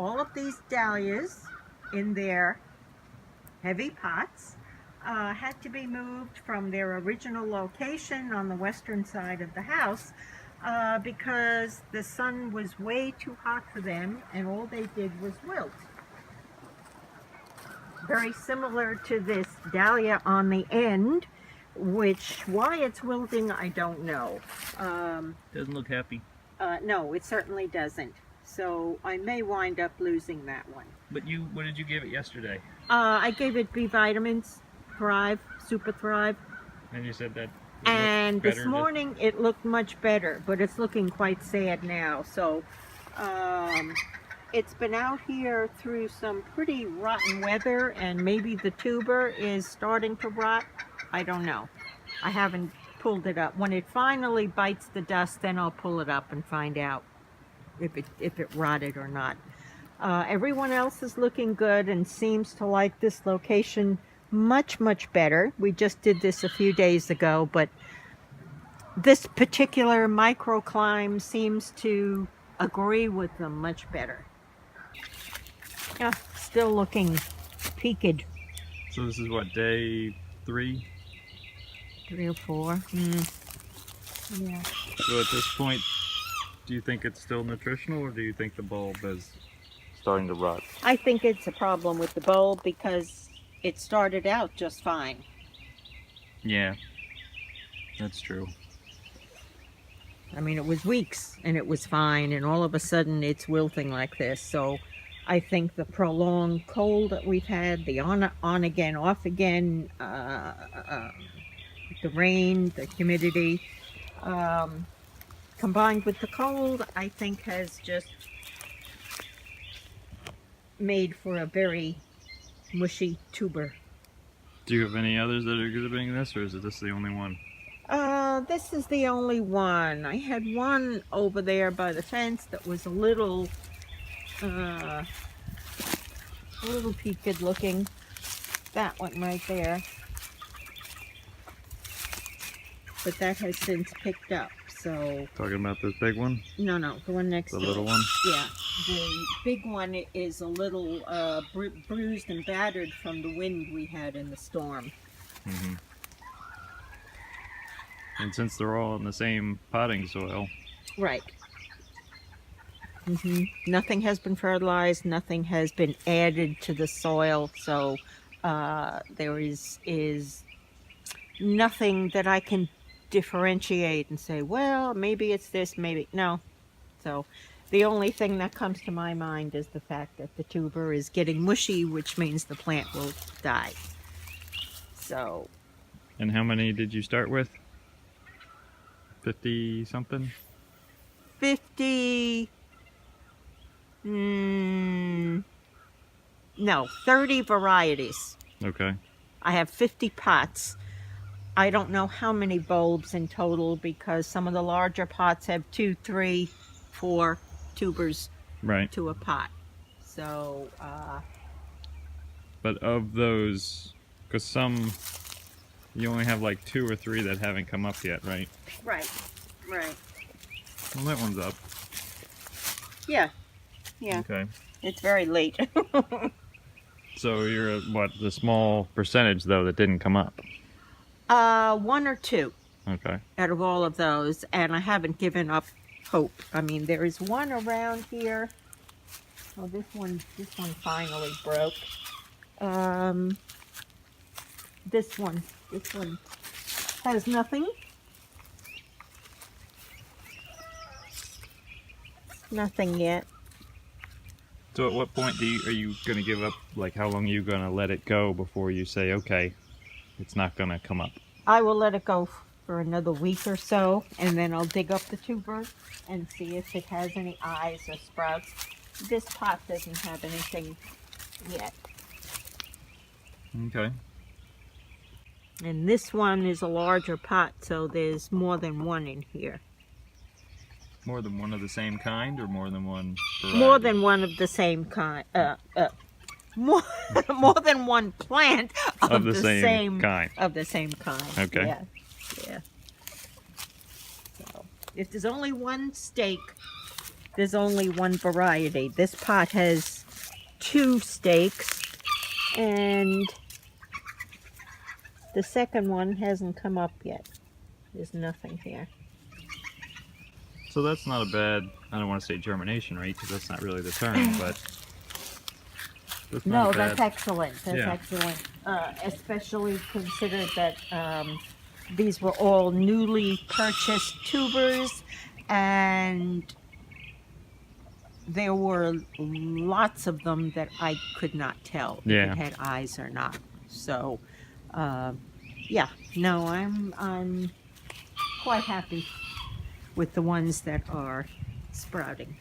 all of these dahlias in their heavy pots had to be moved from their original location on the western side of the house because the sun was way too hot for them, and all they did was wilt. Very similar to this dahlia on the end, which why it's wilting I don't know. Doesn't look happy. No, it certainly doesn't. So I may wind up losing that one. But what did you give it yesterday? I gave it B vitamins, Thrive, Super Thrive. And you said that it And looked this morning it looked much better, but it's looking quite sad now. So it's been out here through some pretty rotten weather, and maybe the tuber is starting to rot. I don't know. I haven't pulled it up. When it finally bites the dust, then I'll pull it up and find out if it rotted or not. Everyone else is looking good and seems to like this location much better. We just did this a few days ago, but this particular microclimate seems to agree with them much better. Yeah, still looking peaked. So this is what, day 3? 3 or 4. Yeah. So at this point, do you think it's still nutritional, or do you think the bulb is starting to rot? I think it's a problem with the bulb because it started out just fine. Yeah, that's true. I mean, it was weeks and it was fine, and all of a sudden it's wilting like this. So I think the prolonged cold that we've had, the on again, off again, the rain, the humidity, combined with the cold, I think has just made for a very mushy tuber. Do you have any others that are exhibiting this, or is this the only one? This is the only one. I had one over there by the fence that was a little peaked looking. That one right there. But that has since picked up, so... Talking about this big one? No, the one next door. The little one? Yeah. The big one is a little bruised and battered from the wind we had in the storm. Mm-hmm. And since they're all in the same potting soil... Right. Nothing has been fertilized, nothing has been added to the soil, so there is nothing that I can differentiate and say, well, maybe it's this, maybe... No. So the only thing that comes to my mind is the fact that the tuber is getting mushy, which means the plant will die. So... And how many did you start with? 50 something? 50... no, 30 varieties. Okay. I have 50 pots. I don't know how many bulbs in total because some of the larger pots have 2, 3, 4 tubers right. to a pot. So, But of those, because some, you only have like 2 or 3 that haven't come up yet, right? Right. Well, that one's up. Yeah. Okay. It's very late. So you're at, what, the small percentage, though, that didn't come up? 1 or 2. Okay. Out of all of those, and I haven't given up hope. I mean, there is one around here. Oh, this one finally broke. This one has nothing. Nothing yet. So at what point are you going to give up, like how long are you going to let it go before you say, okay, it's not going to come up? I will let it go for another week or so, and then I'll dig up the tuber and see if it has any eyes or sprouts. This pot doesn't have anything yet. Okay. And this one is a larger pot, so there's more than one in here. More than one of the same kind, or more than one variety? More than one of the same kind. More than one plant of the same kind. Of the same kind. Okay. Yeah. So if there's only one stake, there's only one variety. This pot has 2 stakes, and the second one hasn't come up yet. There's nothing here. So that's not a bad, I don't want to say germination rate because that's not really the term, but that's not No, a bad. that's excellent. That's Yeah. excellent. Especially considered that these were all newly purchased tubers, and there were lots of them that I could not tell if Yeah. it had eyes or not. So, yeah, no, I'm quite happy with the ones that are sprouting.